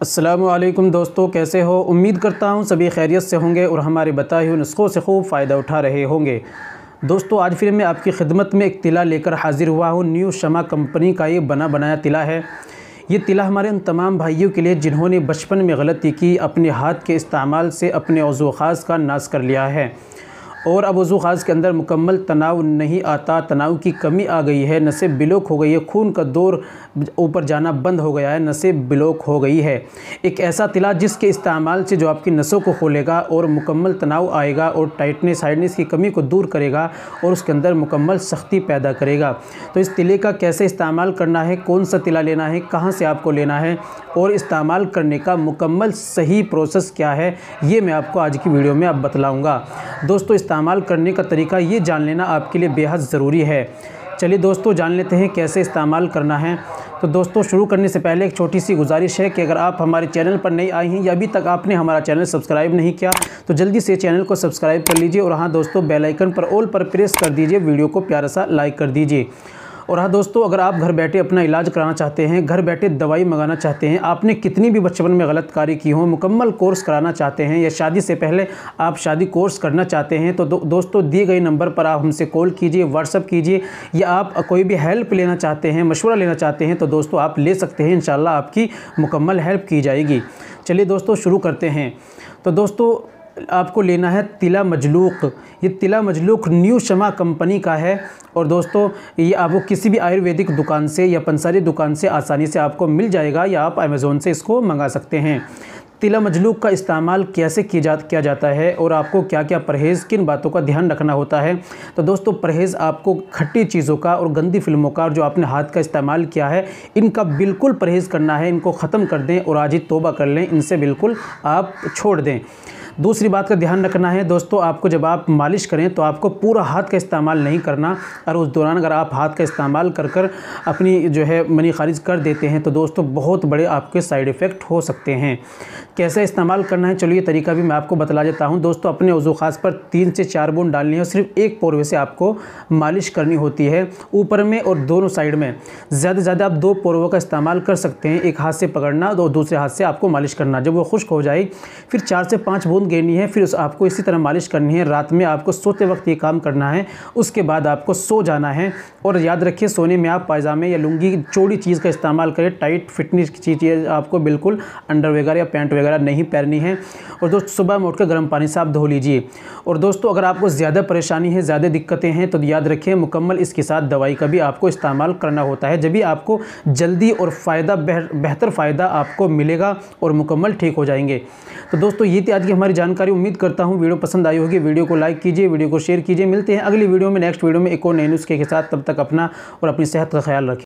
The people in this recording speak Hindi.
अस्सलामुअलैकुम दोस्तों, कैसे हो। उम्मीद करता हूँ सभी खैरियत से होंगे और हमारे बताए हुए नुस्ख़ों से खूब फ़ायदा उठा रहे होंगे। दोस्तों, आज फिर मैं आपकी खिदमत में एक तिला लेकर हाज़िर हुआ हूँ। न्यू शमा कंपनी का ये बना बनाया तिला है। ये तिला हमारे उन तमाम भाइयों के लिए जिन्होंने बचपन में गलती की, अपने हाथ के इस्तेमाल से अपने उज़्व ख़ास का नाश कर लिया है और अब उज़्व ख़ास के अंदर मुकम्मल तनाव नहीं आता, तनाव की कमी आ गई है, नसें ब्लॉक हो गई है, खून का दौर ऊपर जाना बंद हो गया है, नसें ब्लॉक हो गई है। एक ऐसा तिला जिसके इस्तेमाल से जो आपकी नसों को खोलेगा और मुकम्मल तनाव आएगा और टाइटनेस हार्डनेस की कमी को दूर करेगा और उसके अंदर मुकम्मल सख्ती पैदा करेगा। तो इस तिले का कैसे इस्तेमाल करना है, कौन सा तिला लेना है, कहाँ से आपको लेना है और इस्तेमाल करने का मुकम्मल सही प्रोसेस क्या है, ये मैं आपको आज की वीडियो में अब बतलाऊँगा। दोस्तों, इस्तेमाल करने का तरीका ये जान लेना आपके लिए बेहद ज़रूरी है। चलिए दोस्तों, जान लेते हैं कैसे इस्तेमाल करना है। तो दोस्तों, शुरू करने से पहले एक छोटी सी गुजारिश है कि अगर आप हमारे चैनल पर नए आए हैं या अभी तक आपने हमारा चैनल सब्सक्राइब नहीं किया तो जल्दी से चैनल को सब्सक्राइब कर लीजिए और हाँ दोस्तों, बेल आइकन पर ऑल पर प्रेस कर दीजिए, वीडियो को प्यारा सा लाइक कर दीजिए। और हाँ दोस्तों, अगर आप घर बैठे अपना इलाज कराना चाहते हैं, घर बैठे दवाई मंगाना चाहते हैं, आपने कितनी भी बचपन में गलतकारी की हो, मुकम्मल कोर्स कराना चाहते हैं या शादी से पहले आप शादी कोर्स करना चाहते हैं तो दोस्तों दिए गए नंबर पर आप हमसे कॉल कीजिए, व्हाट्सअप कीजिए या आप कोई भी हेल्प लेना चाहते हैं, मशवरा लेना चाहते हैं तो दोस्तों आप ले सकते हैं। इंशाल्लाह आपकी मुकम्मल हेल्प की जाएगी। चलिए दोस्तों, शुरू करते हैं। तो दोस्तों, आपको लेना है तिला मजलूक। ये तिला मजलूक न्यू शमा कंपनी का है और दोस्तों ये आपको किसी भी आयुर्वेदिक दुकान से या पंसारी दुकान से आसानी से आपको मिल जाएगा या आप अमेज़ोन से इसको मंगा सकते हैं। तिला मजलूक का इस्तेमाल कैसे किया जाता है और आपको क्या क्या परहेज़, किन बातों का ध्यान रखना होता है। तो दोस्तों, परहेज़ आपको खट्टी चीज़ों का और गंदी फिल्मों का और जो आपने हाथ का इस्तेमाल किया है इनका बिल्कुल परहेज़ करना है। इनको ख़त्म कर दें और आज ही तौबा कर लें, इनसे बिल्कुल आप छोड़ दें। दूसरी बात का ध्यान रखना है दोस्तों, आपको जब आप मालिश करें तो आपको पूरा हाथ का इस्तेमाल नहीं करना और उस दौरान अगर आप हाथ का इस्तेमाल कर अपनी जो है मनी खारिज कर देते हैं तो दोस्तों बहुत बड़े आपके साइड इफ़ेक्ट हो सकते हैं। कैसे इस्तेमाल करना है, चलिए तरीका भी मैं आपको बतला देता हूं। दोस्तों, अपने उज़्व ख़ास पर 3 से 4 बूंद डालनी है और सिर्फ एक पोरवे से आपको मालिश करनी होती है, ऊपर में और दोनों साइड में। ज़्यादा से ज़्यादा आप 2 पोरवों का इस्तेमाल कर सकते हैं। एक हाथ से पकड़ना और दूसरे हाथ से आपको मालिश करना। जब वो खुश्क हो जाए फिर 4 से 5 बूंद गिरनी है, फिर आपको इसी तरह मालिश करनी है। रात में आपको सोते वक्त ये काम करना है, उसके बाद आपको सो जाना है। और याद रखिए, सोने में आप पायजामे या लुंगी चौड़ी चीज़ का इस्तेमाल करें। टाइट फिटनेस की चीज़ आपको बिल्कुल अंडर वगैरह या पैंट वगैरह नहीं पहननी है। और दोस्तों, सुबह में उठकर गर्म पानी से आप धो लीजिए। और दोस्तों, अगर आपको ज़्यादा परेशानी है, ज़्यादा दिक्कतें हैं तो याद रखिए मुकम्मल इसके साथ दवाई का भी आपको इस्तेमाल करना होता है, जब भी आपको जल्दी और बेहतर फ़ायदा आपको मिलेगा और मुकम्मल ठीक हो जाएंगे। तो दोस्तों, ये थी आज की हमारी जानकारी। उम्मीद करता हूँ वीडियो पसंद आई होगी। वीडियो को लाइक कीजिए, वीडियो को शेयर कीजिए। मिलते हैं अगली वीडियो में, नेक्स्ट वीडियो में एक और नए नुस्खे के साथ। तब तक अपना और अपनी सेहत का ख्याल रखें।